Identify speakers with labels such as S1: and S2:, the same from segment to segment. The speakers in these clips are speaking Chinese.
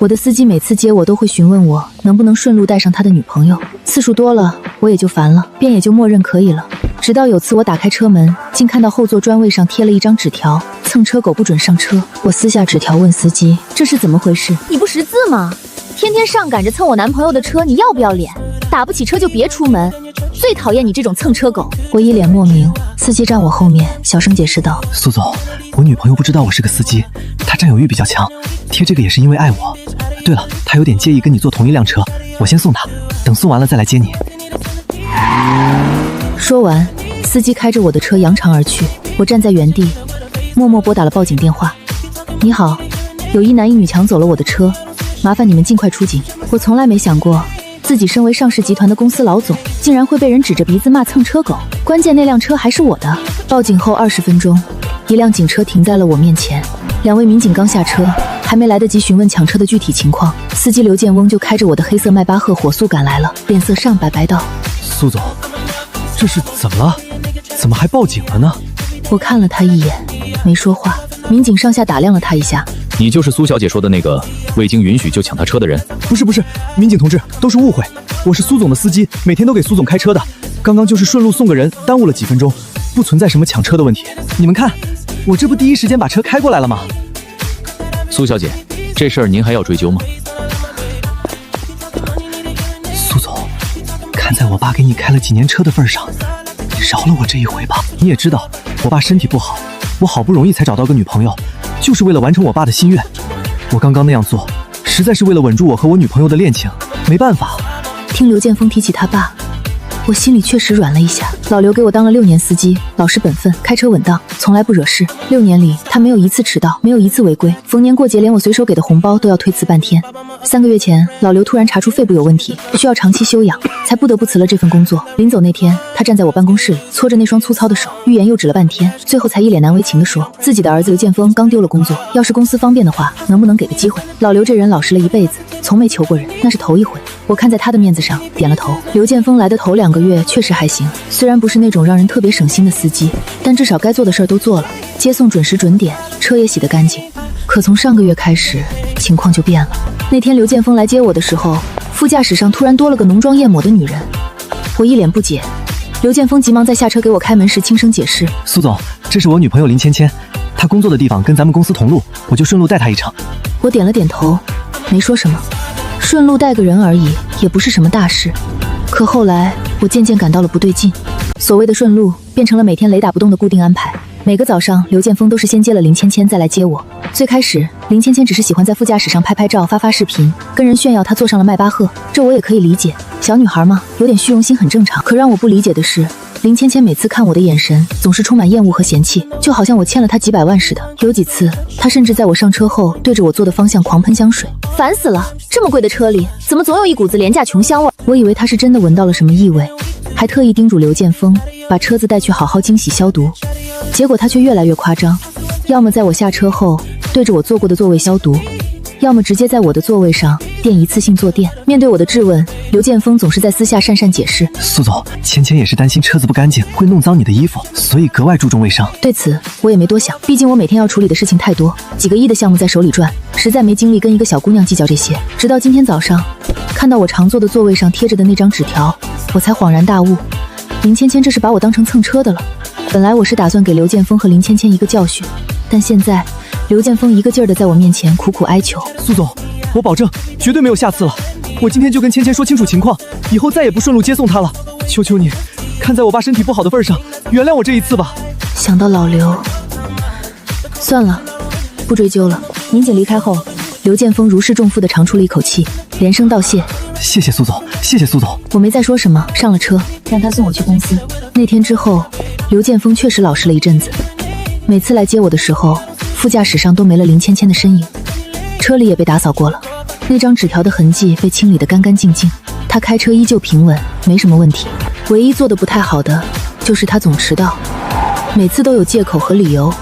S1: 我的司机每次接我都会询问我能不能顺路带上他的女朋友，次数多了我也就烦了，便也就默认可以了。直到有次我打开车门，竟看到后座专位上贴了一张纸条，蹭车狗不准上车。我撕下纸条问司机这是怎么回事？
S2: 你不识字吗？天天上赶着蹭我男朋友的车，你要不要脸？打不起车就别出门，最讨厌你这种蹭车狗。
S1: 我一脸莫名，司机站我后面小声解释道：
S3: 苏总，我女朋友不知道我是个司机，她占有欲比较强，贴这个也是因为爱我。对了，她有点介意跟你坐同一辆车，我先送她，等送完了再来接你。
S1: 说完，司机开着我的车扬长而去。我站在原地，默默拨打了报警电话。你好，有一男一女抢走了我的车，麻烦你们尽快出警。我从来没想过自己身为上市集团的公司老总，竟然会被人指着鼻子骂蹭车狗，关键那辆车还是我的。报警后20分钟，一辆警车停在了我面前，2位民警刚下车，还没来得及询问抢车的具体情况，司机刘建翁就开着我的黑色迈巴赫火速赶来了，脸色煞白道：
S3: 苏总，这是怎么了？怎么还报警了呢？
S1: 我看了他一眼，没说话。民警上下打量了他一下。
S4: 你就是苏小姐说的那个未经允许就抢她车的人？
S3: 不是，民警同志，都是误会，我是苏总的司机，每天都给苏总开车的，刚刚就是顺路送个人，耽误了几分钟，不存在什么抢车的问题。你们看，我这不第一时间把车开过来了吗？
S4: 苏小姐，这事儿您还要追究吗？
S3: 苏总，看在我爸给你开了几年车的份上，你饶了我这一回吧。你也知道我爸身体不好，我好不容易才找到个女朋友，就是为了完成我爸的心愿。我刚刚那样做，实在是为了稳住我和我女朋友的恋情，没办法。
S1: 听刘建峰提起他爸，我心里确实软了一下。老刘给我当了6年司机，老实本分，开车稳当，从来不惹事。6年里，他没有一次迟到，没有一次违规，逢年过节连我随手给的红包都要推辞半天。3个月前，老刘突然查出肺部有问题，需要长期休养，才不得不辞了这份工作。临走那天，他站在我办公室里，搓着那双粗糙的手，欲言又止了半天，最后才一脸难为情地说，自己的儿子刘建峰刚丢了工作，要是公司方便的话，能不能给个机会？老刘这人老实了一辈子，从没求过人，那是头一回。我看在他的面子上，点了头。刘建峰来的头2个月确实还行，虽然不是那种让人特别省心的司机，但至少该做的事儿都做了，接送准时准点，车也洗得干净。可从上个月开始，情况就变了。那天刘建峰来接我的时候，副驾驶上突然多了个浓妆艳抹的女人，我一脸不解。刘建峰急忙在下车给我开门时轻声解释：
S3: 苏总，这是我女朋友林芊芊，她工作的地方跟咱们公司同路，我就顺路带她一程。
S1: 我点了点头，没说什么，顺路带个人而已，也不是什么大事。可后来我渐渐感到了不对劲，所谓的顺路变成了每天雷打不动的固定安排。每个早上，刘建峰都是先接了林芊芊再来接我。最开始，林芊芊只是喜欢在副驾驶上拍拍照、发发视频，跟人炫耀她坐上了迈巴赫，这我也可以理解，小女孩嘛，有点虚荣心很正常。可让我不理解的是，林芊芊每次看我的眼神总是充满厌恶和嫌弃，就好像我欠了她几百万似的。有几次，她甚至在我上车后对着我坐的方向狂喷香水，
S2: 烦死了！这么贵的车里，怎么总有一股子廉价穷香味？
S1: 我以为她是真的闻到了什么异味，还特意叮嘱刘建峰把车子带去好好清洗消毒。结果他却越来越夸张，要么在我下车后对着我坐过的座位消毒，要么直接在我的座位上垫一次性坐垫。面对我的质问，刘建峰总是在私下讪讪解释：
S3: 苏总，芊芊也是担心车子不干净会弄脏你的衣服，所以格外注重卫生。
S1: 对此我也没多想，毕竟我每天要处理的事情太多，几个亿的项目在手里转，实在没精力跟一个小姑娘计较这些。直到今天早上，看到我常坐的座位上贴着的那张纸条，我才恍然大悟，林芊芊这是把我当成蹭车的了。本来我是打算给刘建峰和林芊芊一个教训，但现在刘建峰一个劲儿的在我面前苦苦哀求：
S3: 苏总，我保证绝对没有下次了，我今天就跟芊芊说清楚情况，以后再也不顺路接送她了，求求你，看在我爸身体不好的份上，原谅我这一次吧。
S1: 想到老刘，算了，不追究了。民警离开后，刘建峰如释重负地长出了一口气，连声道谢：
S3: 谢谢苏总，谢谢苏总。
S1: 我没再说什么，上了车，让他送我去公司。那天之后，刘建峰确实老实了一阵子，每次来接我的时候，副驾驶上都没了林芊芊的身影，车里也被打扫过了，那张纸条的痕迹被清理得干干净净。他开车依旧平稳，没什么问题。唯一做得不太好的就是他总迟到，每次都有借口和理由。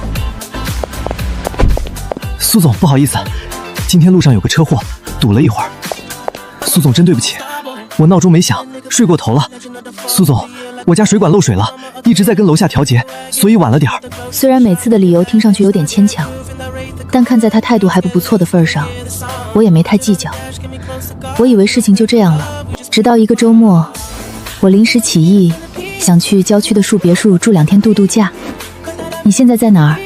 S3: 苏总，不好意思，今天路上有个车祸，堵了一会儿。苏总，真对不起，我闹钟没响，睡过头了。苏总，我家水管漏水了，一直在跟楼下调节，所以晚了点儿。
S1: 虽然每次的理由听上去有点牵强，但看在他态度还不错的份上，我也没太计较。我以为事情就这样了，直到一个周末，我临时起意想去郊区的树别墅住2天度假。你现在在哪儿？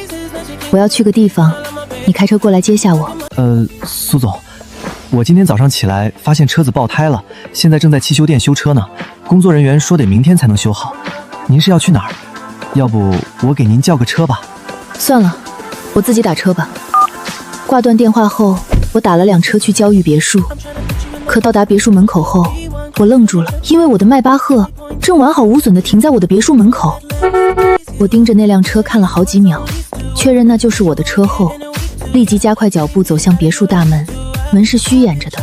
S1: 我要去个地方，你开车过来接下我。
S3: 苏总，我今天早上起来发现车子爆胎了，现在正在汽修店修车呢。工作人员说得明天才能修好。您是要去哪儿？要不我给您叫个车吧？
S1: 算了，我自己打车吧。挂断电话后，我打了辆车去郊域别墅。可到达别墅门口后，我愣住了，因为我的迈巴赫正完好无损地停在我的别墅门口。我盯着那辆车看了好几秒，确认那就是我的车后，立即加快脚步走向别墅大门。门是虚掩着的，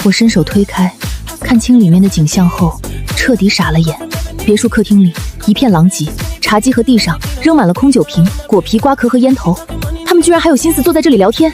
S1: 我伸手推开，看清里面的景象后，彻底傻了眼。别墅客厅里一片狼藉，茶几和地上扔满了空酒瓶、果皮、瓜壳和烟头。他们居然还有心思坐在这里聊天。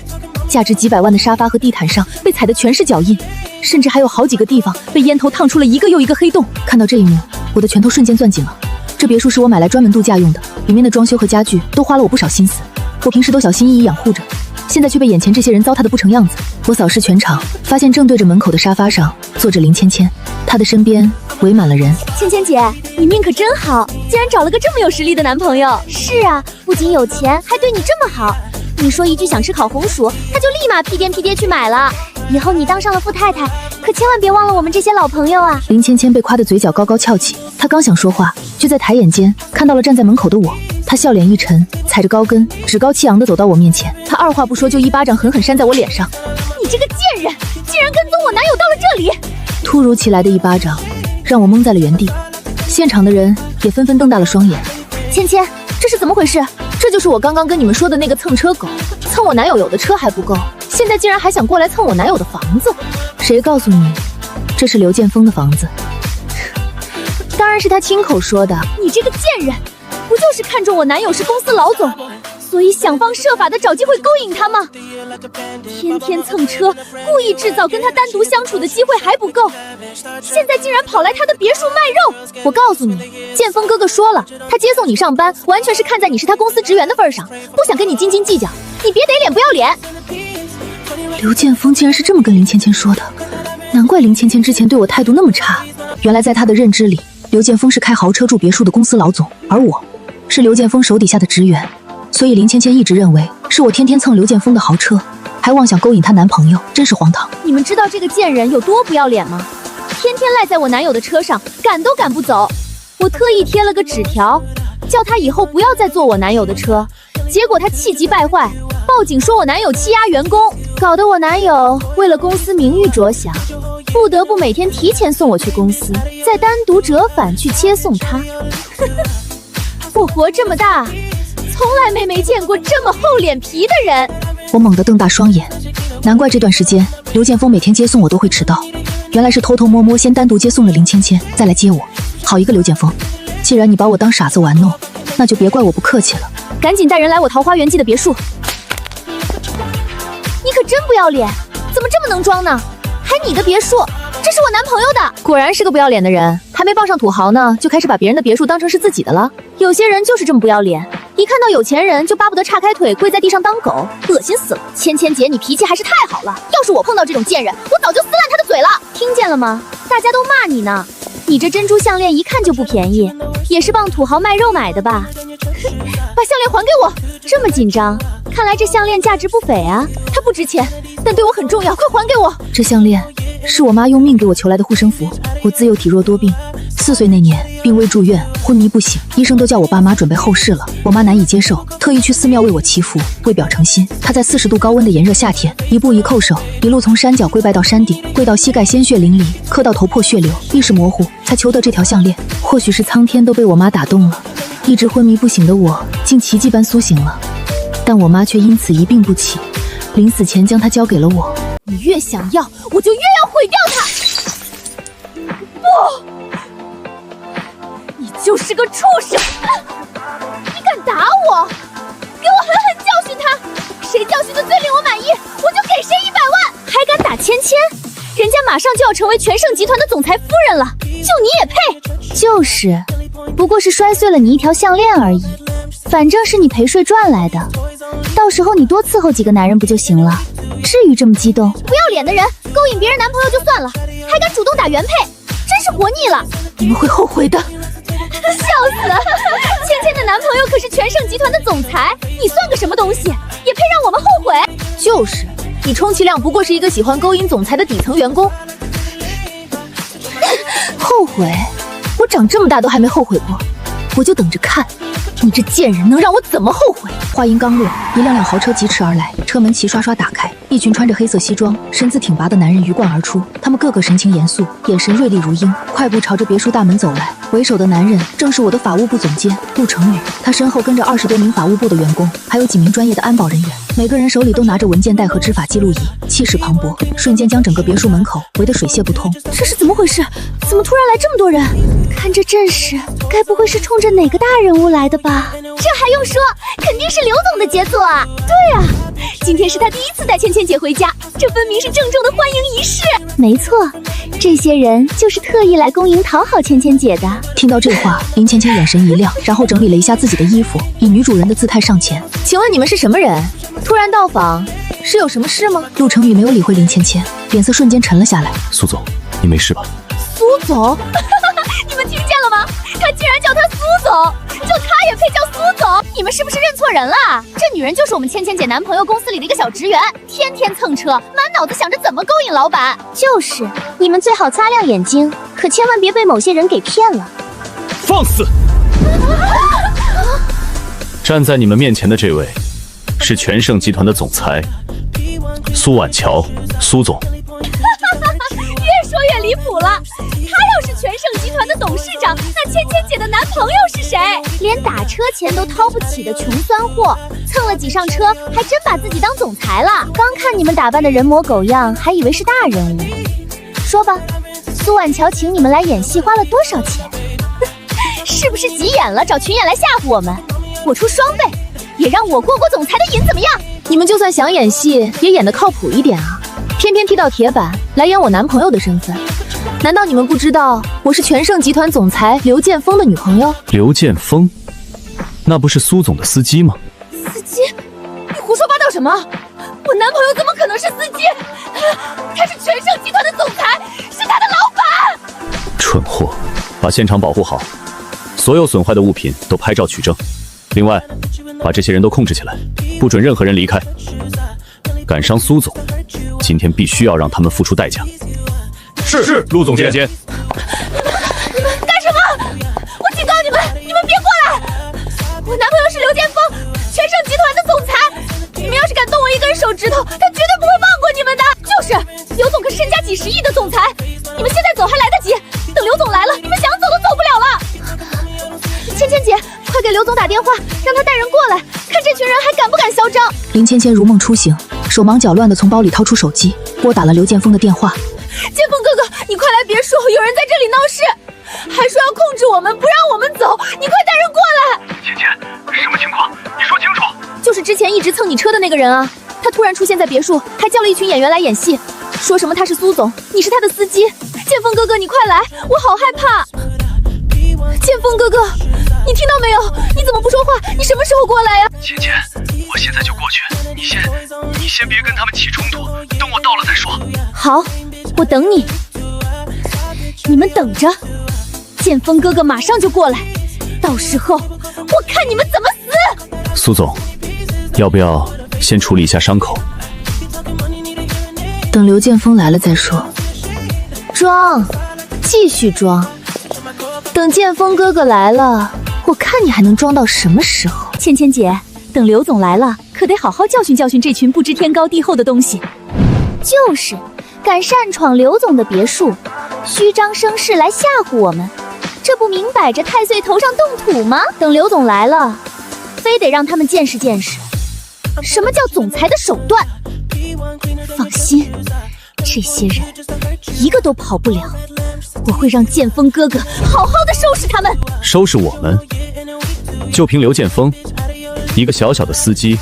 S1: 价值几百万的沙发和地毯上被踩得全是脚印，甚至还有好几个地方被烟头烫出了一个又一个黑洞。看到这一幕，我的拳头瞬间攥紧了。这别墅是我买来专门度假用的，里面的装修和家具都花了我不少心思，我平时都小心翼翼养护着，现在却被眼前这些人糟蹋得不成样子。我扫视全场，发现正对着门口的沙发上坐着林芊芊，她的身边围满了人。
S2: 芊芊姐，你命可真好，竟然找了个这么有实力的男朋友。是啊，不仅有钱，还对你这么好。你说一句想吃烤红薯，他就立马屁颠屁颠去买了。以后你当上了富太太，可千万别忘了我们这些老朋友啊！
S1: 林芊芊被夸得嘴角高高翘起，她刚想说话，却在抬眼间看到了站在门口的我。她笑脸一沉，踩着高跟，趾高气扬地走到我面前。她二话不说就一巴掌狠狠扇在我脸上。
S2: 你这个贱人，竟然跟踪我男友到了这里！
S1: 突如其来的一巴掌让我懵在了原地，现场的人也纷纷瞪大了双眼。
S2: 芊芊，这是怎么回事？
S1: 这就是我刚刚跟你们说的那个蹭车狗，蹭我男友有的车还不够，现在竟然还想过来蹭我男友的房子。谁告诉你这是刘建峰的房子？
S2: 当然是他亲口说的。你这个贱人，不就是看中我男友是公司老总，所以想方设法的找机会勾引他吗？天天蹭车，故意制造跟他单独相处的机会还不够，现在竟然跑来他的别墅卖肉！
S1: 我告诉你，建峰哥哥说了，他接送你上班，完全是看在你是他公司职员的份上，不想跟你斤斤计较。
S2: 你别得脸不要脸！
S1: 刘建峰竟然是这么跟林芊芊说的，难怪林芊芊之前对我态度那么差。原来在他的认知里，刘建峰是开豪车住别墅的公司老总，而我是刘建峰手底下的职员，所以林芊芊一直认为是我天天蹭刘建峰的豪车，还妄想勾引她男朋友，真是荒唐。
S2: 你们知道这个贱人有多不要脸吗？天天赖在我男友的车上，赶都赶不走。我特意贴了个纸条，叫他以后不要再坐我男友的车，结果他气急败坏，报警说我男友欺压员工，搞得我男友为了公司名誉着想，不得不每天提前送我去公司，再单独折返去接送他。我活这么大，从来没见过这么厚脸皮的人。
S1: 我猛地瞪大双眼，难怪这段时间刘建峰每天接送我都会迟到，原来是偷偷摸摸先单独接送了林芊芊，再来接我。好一个刘建峰，既然你把我当傻子玩弄，那就别怪我不客气了。
S2: 赶紧带人来我桃花源记的别墅。你可真不要脸，怎么这么能装呢？还你的别墅，这是我男朋友的。
S1: 果然是个不要脸的人，还没傍上土豪呢，就开始把别人的别墅当成是自己的了。
S2: 有些人就是这么不要脸，一看到有钱人就巴不得岔开腿跪在地上当狗，恶心死了。芊芊姐，你脾气还是太好了，要是我碰到这种贱人，我早就撕烂他的嘴了。听见了吗？大家都骂你呢。你这珍珠项链一看就不便宜，也是帮土豪卖肉买的吧？把项链还给我！这么紧张，看来这项链价值不菲啊。它不值钱，但对我很重要，快还给我！
S1: 这项链是我妈用命给我求来的护身符。我自幼体弱多病，4岁那年病危住院，昏迷不醒，医生都叫我爸妈准备后事了。我妈难以接受，特意去寺庙为我祈福，为表诚心。她在40度高温的炎热夏天，一步一叩首，一路从山脚跪拜到山顶，跪到膝盖鲜血淋漓，磕到头破血流，意识模糊，才求得这条项链。或许是苍天都被我妈打动了，一直昏迷不醒的我竟奇迹般苏醒了。但我妈却因此一病不起，临死前将它交给了我。
S2: 你越想要，我就越要毁掉它！不，你就是个畜生！你敢打我，给我狠狠教训他！谁教训的最令我满意，我就给谁100万！还敢打芊芊，人家马上就要成为全盛集团的总裁夫人了，就你也配？就是，不过是摔碎了你一条项链而已，反正是你陪睡赚来的，到到时候你多伺候几个男人不就行了？至于这么激动？不要脸的人勾引别人男朋友就算了，还敢主动打原配，真是活腻了！
S1: 你们会后悔的。
S2: 笑死了！芊芊的男朋友可是全盛集团的总裁，你算个什么东西，也配让我们后悔？
S1: 就是，你充其量不过是一个喜欢勾引总裁的底层员工。后悔？我长这么大都还没后悔过，我就等着看，你这贱人能让我怎么后悔！话音刚落，一辆辆豪车疾驰而来，车门齐刷刷打开，一群穿着黑色西装、身姿挺拔的男人鱼贯而出，他们个个神情严肃，眼神锐利如鹰，快步朝着别墅大门走来。为首的男人正是我的法务部总监陆成宇，他身后跟着20多名法务部的员工，还有几名专业的安保人员，每个人手里都拿着文件袋和执法记录仪，气势磅礴，瞬间将整个别墅门口围得水泄不通。
S2: 这是怎么回事？怎么突然来这么多人？看这阵势，该不会是冲着哪个大人物来的吧？这还用说，肯定是刘总的杰作啊！对啊，今天是他第一次带芊芊姐回家，这分明是郑重的欢迎仪式。没错，这些人就是特意来恭迎讨好芊芊姐的。
S1: 听到这话，林芊芊眼神一亮，然后整理了一下自己的衣服，以女主人的姿态上前。请问你们是什么人？突然到访，是有什么事吗？陆成宇没有理会林芊芊，脸色瞬间沉了下来。
S4: 苏总，你没事吧？
S2: 苏总，你们听见了吗？他竟然叫他苏总，就他也配叫苏总？你们是不是认错人了？这女人就是我们芊芊姐男朋友公司里的一个小职员，天天蹭车，满脑子想着怎么勾引老板。就是，你们最好擦亮眼睛，可千万别被某些人给骗了。
S4: 放肆！站在你们面前的这位，是全盛集团的总裁苏婉乔，苏总。
S2: 越说越离谱了，他要是全盛集团的董事长，那芊芊姐的男朋友是谁？连打车钱都掏不起的穷酸货，蹭了几上车，还真把自己当总裁了。刚看你们打扮的人模狗样，还以为是大人物。说吧，苏婉乔请你们来演戏花了多少钱？是不是急眼了，找群演来吓唬我们？我出双倍，也让我过过总裁的瘾，怎么样？
S1: 你们就算想演戏，也演得靠谱一点啊！偏偏踢到铁板来演我男朋友的身份，难道你们不知道我是全盛集团总裁刘建峰的女朋友？
S4: 刘建峰，那不是苏总的司机吗？
S2: 司机？你胡说八道什么？我男朋友怎么可能是司机？他是全盛集团的总裁，是他的老板！
S4: 蠢货，把现场保护好，所有损坏的物品都拍照取证。另外，把这些人都控制起来，不准任何人离开。敢伤苏总，今天必须要让他们付出代价。是，陆总监。
S2: 你们干什么？我警告你们，你们别过来！我男朋友是刘建峰，全盛集团的总裁。你们要是敢动我一根手指头，他绝对不会放过你们的。就是，刘总可是身家几十亿的总裁，你们现在走还来得及，等刘总来了，你们想走都走不了了。芊芊姐，快给刘总打电话，让他带人过来，看这群人还敢不敢嚣张。
S1: 林芊芊如梦初醒，手忙脚乱地从包里掏出手机，拨打了刘建峰的电话。
S2: 建峰哥哥，你快来别墅，有人在这里闹事，还说要控制我们，不让我们走，你快带人过来。
S5: 芊芊，什么情况？你说清楚。
S1: 就是之前一直蹭你车的那个人啊，他突然出现在别墅，还叫了一群演员来演戏，说什么他是苏总，你是他的司机。建峰哥哥，你快来，我好害怕。建峰哥哥，你听到没有？你怎么不说话？你什么时候过来呀？
S5: 芊芊，我现在就过去，你先别跟他们起冲突，等我到了再说。
S2: 好，我等你。你们等着，建峰哥哥马上就过来，到时候我看你们怎么死。
S4: 苏总，要不要先处理一下伤口？
S1: 等刘建峰来了再说。装，继续装。等建峰哥哥来了，我看你还能装到什么时候？
S2: 芊芊姐，等刘总来了，可得好好教训教训这群不知天高地厚的东西。就是，敢擅闯刘总的别墅，虚张声势来吓唬我们，这不明摆着太岁头上动土吗？等刘总来了，非得让他们见识见识，什么叫总裁的手段。放心，这些人一个都跑不了。我会让建峰哥哥好好的收拾他们。
S4: 收拾我们？就凭刘建峰一个小小的司机，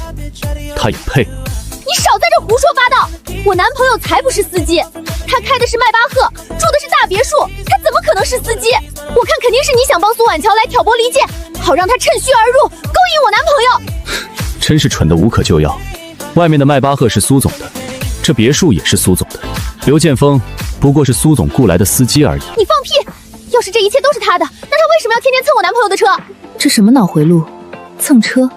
S4: 他也配？
S2: 你少在这胡说八道！我男朋友才不是司机，他开的是迈巴赫，住的是大别墅，他怎么可能是司机？我看肯定是你想帮苏婉乔来挑拨离间，好让他趁虚而入，勾引我男朋友。
S4: 真是蠢得无可救药。外面的迈巴赫是苏总的，这别墅也是苏总的，刘建峰不过是苏总雇来的司机而已。
S2: 你放屁！要是这一切都是他的，那他为什么要天天蹭我男朋友的车？
S1: 这什么脑回路？蹭车？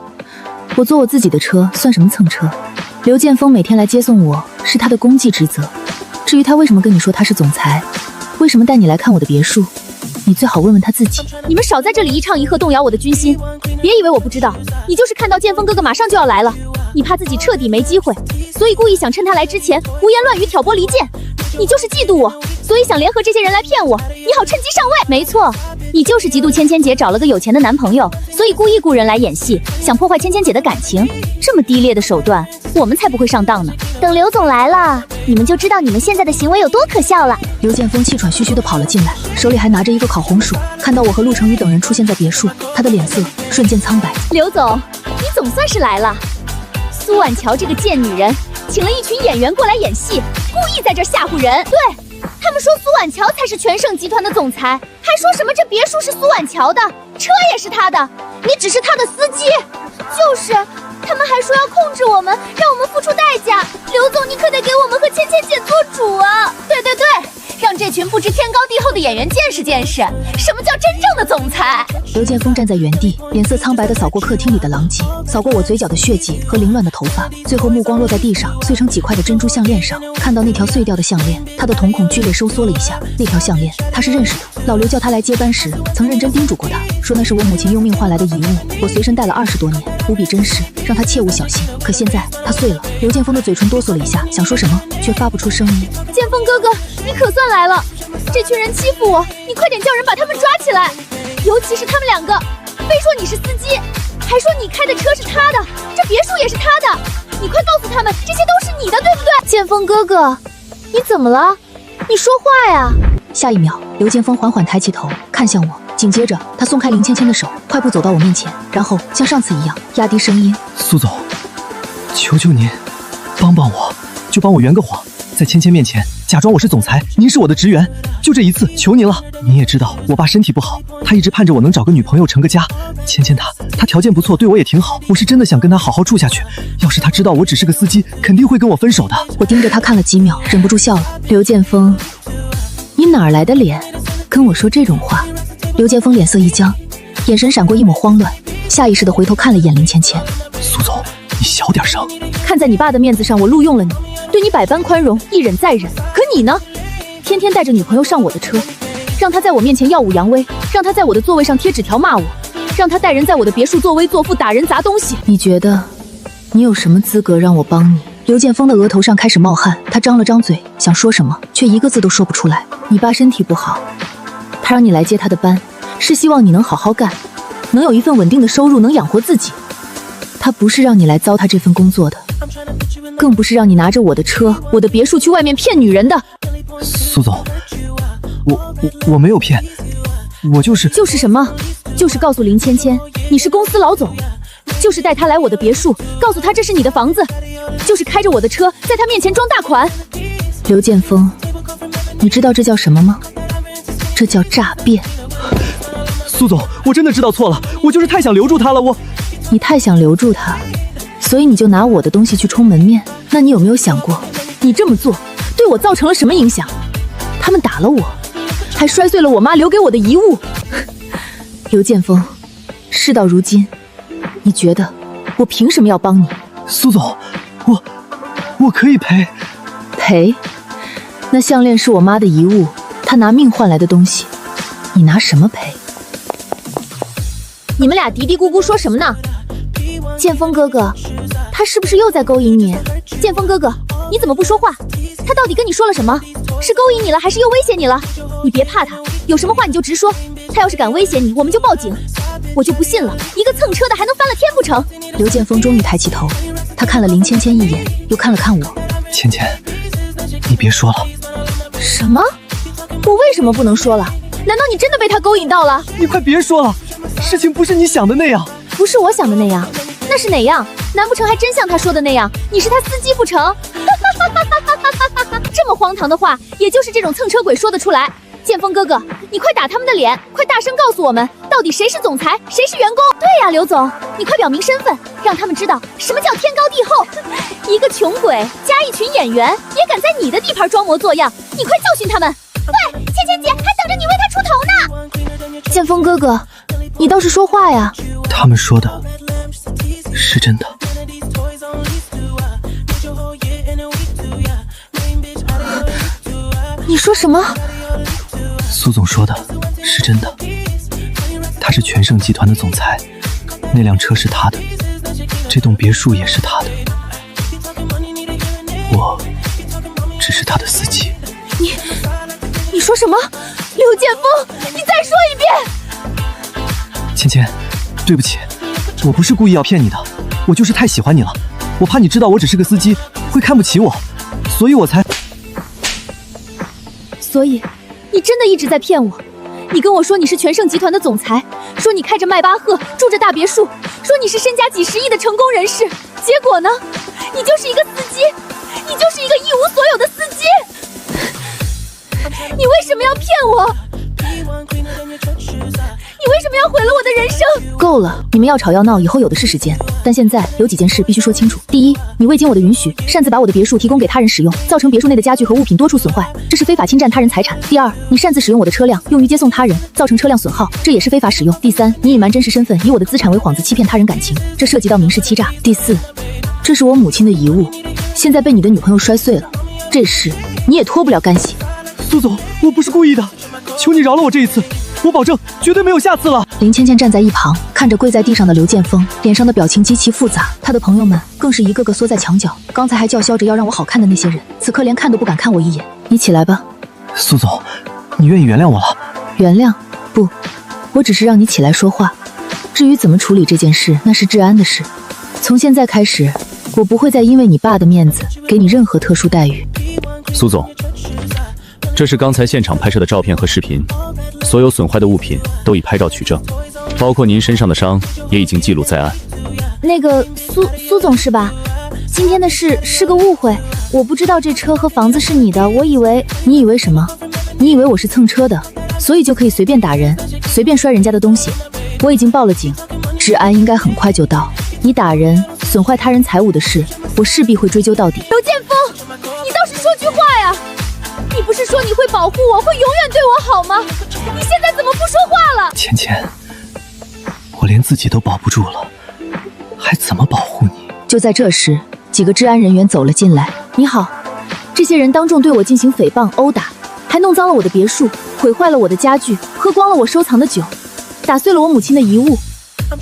S1: 我坐我自己的车算什么蹭车？刘建峰每天来接送我是他的公祭职责。至于他为什么跟你说他是总裁，为什么带你来看我的别墅，你最好问问他自己。
S2: 你们少在这里一唱一和动摇我的军心，别以为我不知道，你就是看到建峰哥哥马上就要来了，你怕自己彻底没机会，所以故意想趁他来之前胡言乱语挑拨离间。你就是嫉妒我，所以想联合这些人来骗我，你好趁机上位。没错，你就是嫉妒芊芊姐找了个有钱的男朋友，所以故意雇人来演戏，想破坏芊芊姐的感情。这么低劣的手段，我们才不会上当呢。等刘总来了，你们就知道你们现在的行为有多可笑了。
S1: 刘建峰气喘吁吁地跑了进来，手里还拿着一个烤红薯。看到我和陆成宇等人出现在别墅，他的脸色瞬间苍白。
S2: 刘总，你总算是来了。苏婉乔这个贱女人，请了一群演员过来演戏，故意在这吓唬人。对，他们说苏婉乔才是全盛集团的总裁，还说什么这别墅是苏婉乔的，车也是他的，你只是他的司机。就是，他们还说要控制我们，让我们付出代价。刘总，你可得给我们和芊芊姐做主啊！对，让这群不知天高地厚的演员见识见识，什么叫真正的总裁。
S1: 刘建峰站在原地，脸色苍白地扫过客厅里的狼藉，扫过我嘴角的血迹和凌乱的头发，最后目光落在地上碎成几块的珍珠项链上。看到那条碎掉的项链，他的瞳孔剧烈收缩了一下。那条项链他是认识的，老刘叫他来接班时曾认真叮嘱过他，说那是我母亲用命换来的遗物，我随身带了20多年，无比珍视，让他切勿小心。可现在它碎了。刘建峰的嘴唇哆嗦了一下，想说什么却发不出声音。
S2: 建峰哥哥，你可算来了！这群人欺负我，你快点叫人把他们抓起来！尤其是他们2个，非说你是司机，还说你开的车是他的，这别墅也是他的。你快告诉他们，这些都是你的，对不对？建峰哥哥，你怎么了？你说话呀！
S1: 下一秒，刘建峰缓缓抬起头看向我，紧接着他松开林芊芊的手，快步走到我面前，然后像上次一样压低声音：
S3: 苏总，求求您帮帮我，就帮我圆个谎，在芊芊面前假装我是总裁，您是我的职员，就这一次，求您了。你也知道我爸身体不好，他一直盼着我能找个女朋友成个家。芊芊她条件不错，对我也挺好，我是真的想跟她好好处下去。要是她知道我只是个司机，肯定会跟我分手的。
S1: 我盯着他看了几秒，忍不住笑了。刘建峰，你哪儿来的脸跟我说这种话？刘建峰脸色一僵，眼神闪过一抹慌乱，下意识地回头看了一眼林芊芊。
S3: 苏总，你小点声。
S1: 看在你爸的面子上，我录用了你，对你百般宽容，一忍再忍。可你呢？天天带着女朋友上我的车，让她在我面前耀武扬威，让她在我的座位上贴纸条骂我，让她带人在我的别墅作威作福，打人砸东西。你觉得你有什么资格让我帮你？刘建峰的额头上开始冒汗，他张了张嘴想说什么，却一个字都说不出来。你爸身体不好，他让你来接他的班，是希望你能好好干，能有一份稳定的收入，能养活自己。他不是让你来糟蹋这份工作的，更不是让你拿着我的车、我的别墅去外面骗女人的。
S3: 苏总，我没有骗，我就是
S1: 什么？就是告诉林芊芊你是公司老总，就是带她来我的别墅，告诉她这是你的房子，就是开着我的车在她面前装大款。刘建峰，你知道这叫什么吗？这叫诈骗。
S3: 苏总，我真的知道错了，我就是太想留住她了。
S1: 你太想留住她，所以你就拿我的东西去充门面。那你有没有想过，你这么做对我造成了什么影响？他们打了我，还摔碎了我妈留给我的遗物。刘建峰，事到如今，你觉得我凭什么要帮你？
S3: 苏总，我可以赔。
S1: 赔？那项链是我妈的遗物，她拿命换来的东西，你拿什么赔？
S2: 你们俩嘀嘀咕咕说什么呢？建峰哥哥，他是不是又在勾引你？建峰哥哥，你怎么不说话？他到底跟你说了什么？是勾引你了，还是又威胁你了？你别怕他，有什么话你就直说。他要是敢威胁你，我们就报警。我就不信了，一个蹭车的还能翻了天不成？
S1: 刘建峰终于抬起头，他看了林芊芊一眼，又看了看我。
S3: 芊芊，你别说了。
S2: 什么？我为什么不能说了？难道你真的被他勾引到了？
S3: 你快别说了，事情不是你想的那样。
S2: 不是我想的那样，那是哪样？难不成还真像他说的那样，你是他司机不成？这么荒唐的话，也就是这种蹭车鬼说得出来。建峰哥哥，你快打他们的脸，快大声告诉我们，到到底谁是总裁，谁是员工？对呀，刘总，你快表明身份，让他们知道什么叫天高地厚。一个穷鬼加一群演员，也敢在你的地盘装模作样，你快教训他们！喂，芊芊姐，还等着你为他出头呢。
S1: 剑锋哥哥，你倒是说话呀！
S3: 他们说的是真的。
S1: 你说什么？
S3: 苏总说的是真的，他是全盛集团的总裁，那辆车是他的，这栋别墅也是他的，我只是他的司机。
S1: 你说什么？刘剑锋，你再说一遍！
S3: 芊芊，对不起，我不是故意要骗你的，我就是太喜欢你了，我怕你知道我只是个司机，会看不起我，所以我才……
S2: 所以，你真的一直在骗我？你跟我说你是全盛集团的总裁，说你开着迈巴赫，住着大别墅，说你是身家几十亿的成功人士，结果呢？你就是一个司机，你就是一个一无所有的司机！你为什么要骗我？你为什么要毁了我的人生？
S1: 够了，你们要吵要闹，以后有的是时间。但现在有几件事必须说清楚。第一，你未经我的允许，擅自把我的别墅提供给他人使用，造成别墅内的家具和物品多处损坏，这是非法侵占他人财产。第二，你擅自使用我的车辆用于接送他人，造成车辆损耗，这也是非法使用。第三，你隐瞒真实身份，以我的资产为幌子欺骗他人感情，这涉及到民事欺诈。第四，这是我母亲的遗物，现在被你的女朋友摔碎了，这事你也脱不了干系。
S3: 苏总，我不是故意的，求你饶了我这一次，我保证绝对没有下次了。
S1: 林芊芊站在一旁，看着跪在地上的刘剑锋，脸上的表情极其复杂。他的朋友们更是一个个缩在墙角，刚才还叫嚣着要让我好看的那些人，此刻连看都不敢看我一眼。你起来吧。
S3: 苏总，你愿意原谅我了？
S1: 原谅？不，我只是让你起来说话。至于怎么处理这件事，那是治安的事。从现在开始，我不会再因为你爸的面子给你任何特殊待遇。
S4: 苏总，这是刚才现场拍摄的照片和视频，所有损坏的物品都已拍照取证，包括您身上的伤也已经记录在案。
S2: 那个苏总是吧？今天的事是个误会，我不知道这车和房子是你的，我以为……
S1: 你以为什么？你以为我是蹭车的，所以就可以随便打人，随便摔人家的东西？我已经报了警，治安应该很快就到。你打人、损坏他人财物的事，我势必会追究到底。
S2: 刘剑锋，你倒是说句话呀！你不是说你会保护我，会永远对我好吗？你现在怎么不说话了？
S3: 芊芊，我连自己都保不住了，还怎么保护你？
S1: 就在这时，几个治安人员走了进来。你好，这些人当众对我进行诽谤、殴打，还弄脏了我的别墅，毁坏了我的家具，喝光了我收藏的酒，打碎了我母亲的遗物。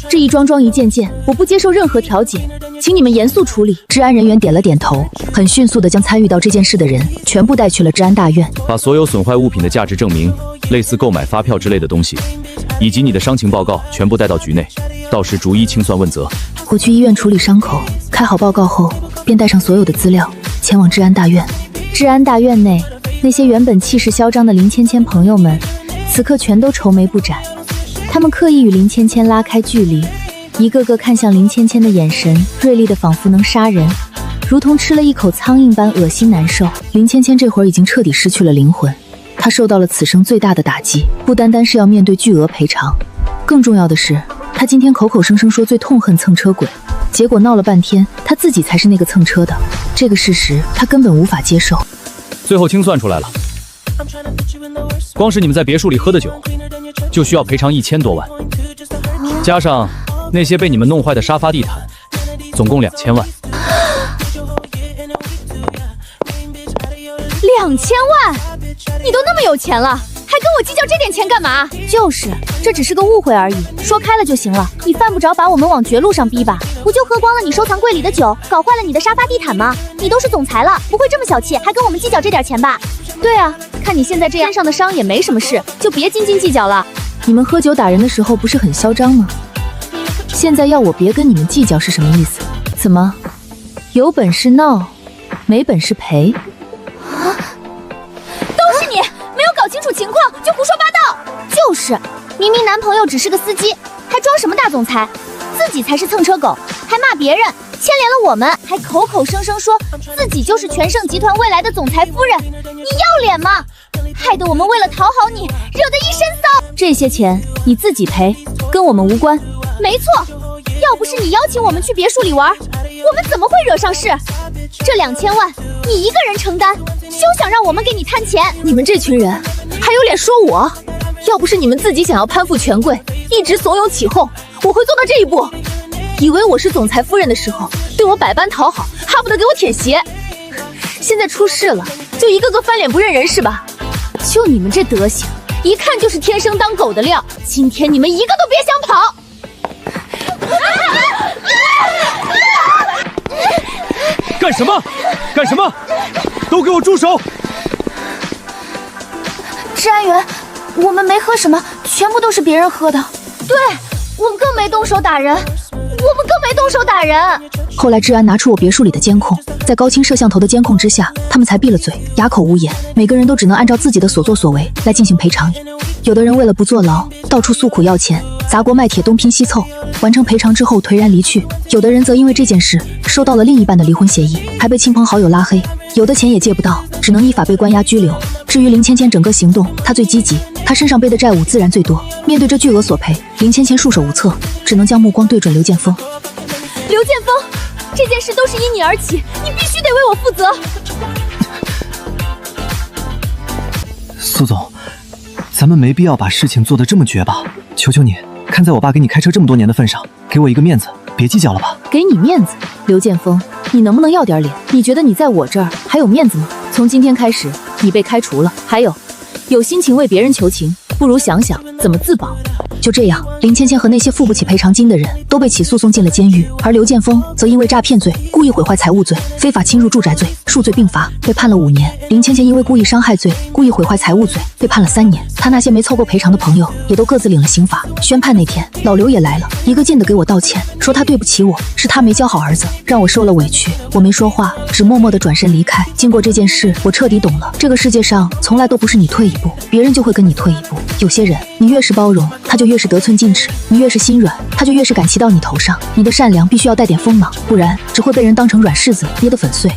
S1: 这一桩桩一件件，我不接受任何调解，请你们严肃处理。治安人员点了点头，很迅速地将参与到这件事的人全部带去了治安大院。
S4: 把所有损坏物品的价值证明，类似购买发票之类的东西，以及你的伤情报告全部带到局内，到时逐一清算问责。
S1: 我去医院处理伤口，开好报告后，便带上所有的资料前往治安大院。治安大院内，那些原本气势嚣张的林芊芊朋友们，此刻全都愁眉不展。他们刻意与林芊芊拉开距离，一个个看向林芊芊的眼神锐利的仿佛能杀人，如同吃了一口苍蝇般恶心难受。林芊芊这会儿已经彻底失去了灵魂，她受到了此生最大的打击，不单单是要面对巨额赔偿，更重要的是，她今天口口声声说最痛恨蹭车鬼，结果闹了半天，她自己才是那个蹭车的。这个事实她根本无法接受。
S4: 最后清算出来了，光是你们在别墅里喝的酒，就需要赔偿1000多万，加上那些被你们弄坏的沙发地毯，总共2000万。
S2: 2000万？你都那么有钱了，还跟我计较这点钱干嘛？就是，这只是个误会而已，说开了就行了。你犯不着把我们往绝路上逼吧？不就喝光了你收藏柜里的酒，搞坏了你的沙发地毯吗？你都是总裁了，不会这么小气，还跟我们计较这点钱吧？对啊，看你现在这样，身上的伤也没什么事，就别斤斤计较了。
S1: 你们喝酒打人的时候不是很嚣张吗？现在要我别跟你们计较是什么意思？怎么，有本事闹，没本事赔？
S2: 都是你，没有搞清楚情况就胡说八道。就是，明明男朋友只是个司机，还装什么大总裁，自己才是蹭车狗，还骂别人，牵连了我们，还口口声声说自己就是全盛集团未来的总裁夫人，你要脸吗？害得我们为了讨好你，惹得一身骚。这些钱你自己赔，跟我们无关。没错，要不是你邀请我们去别墅里玩，我们怎么会惹上事？这2000万你一个人承担，休想让我们给你摊钱。
S1: 你们这群人还有脸说我？要不是你们自己想要攀附权贵，一直怂恿起哄，我会做到这一步？以为我是总裁夫人的时候，对我百般讨好，哈不得给我舔鞋。现在出事了，就一个个翻脸不认人是吧？
S2: 就你们这德行，一看就是天生当狗的料。今天你们一个都别想跑！
S3: 干什么？干什么？都给我住手！
S2: 治安员，我们没喝什么，全部都是别人喝的。对，我们更没动手打人，
S1: 后来治安拿出我别墅里的监控，在高清摄像头的监控之下，他们才闭了嘴，哑口无言。每个人都只能按照自己的所作所为来进行赔偿。有的人为了不坐牢，到处诉苦要钱，砸锅卖铁东拼西凑，完成赔偿之后颓然离去。有的人则因为这件事收到了另一半的离婚协议，还被亲朋好友拉黑，有的钱也借不到，只能依法被关押拘留。至于林芊芊整个行动，她最积极，她身上背的债务自然最多。面对这巨额索赔，林芊芊束手无策，只能将目光对准刘建峰。
S2: 刘建峰，这件事都是因你而起，你必须得为我负责。
S3: 苏总，咱们没必要把事情做得这么绝吧？求求你，看在我爸给你开车这么多年的份上，给我一个面子，别计较了吧。
S1: 给你面子？刘建峰，你能不能要点脸？你觉得你在我这儿还有面子吗？从今天开始，你被开除了。还有心情为别人求情，不如想想怎么自保。就这样，林芊芊和那些付不起赔偿金的人都被起诉送进了监狱，而刘建峰则因为诈骗罪、故意毁坏财物罪、非法侵入住宅罪数罪并罚，被判了5年。林芊芊因为故意伤害罪、故意毁坏财物罪被判了3年。他那些没凑够赔偿的朋友也都各自领了刑罚。宣判那天，老刘也来了，一个劲的给我道歉，说他对不起我，是他没教好儿子，让我受了委屈。我没说话，只默默地转身离开。经过这件事，我彻底懂了，这个世界上从来都不是你退一步，别人就会跟你退一步。有些人，你越是包容，他就越是得寸进尺；你越是心软，他就越是敢骑到你头上。你的善良必须要带点锋芒，不然只会被人当成软柿子捏得粉碎。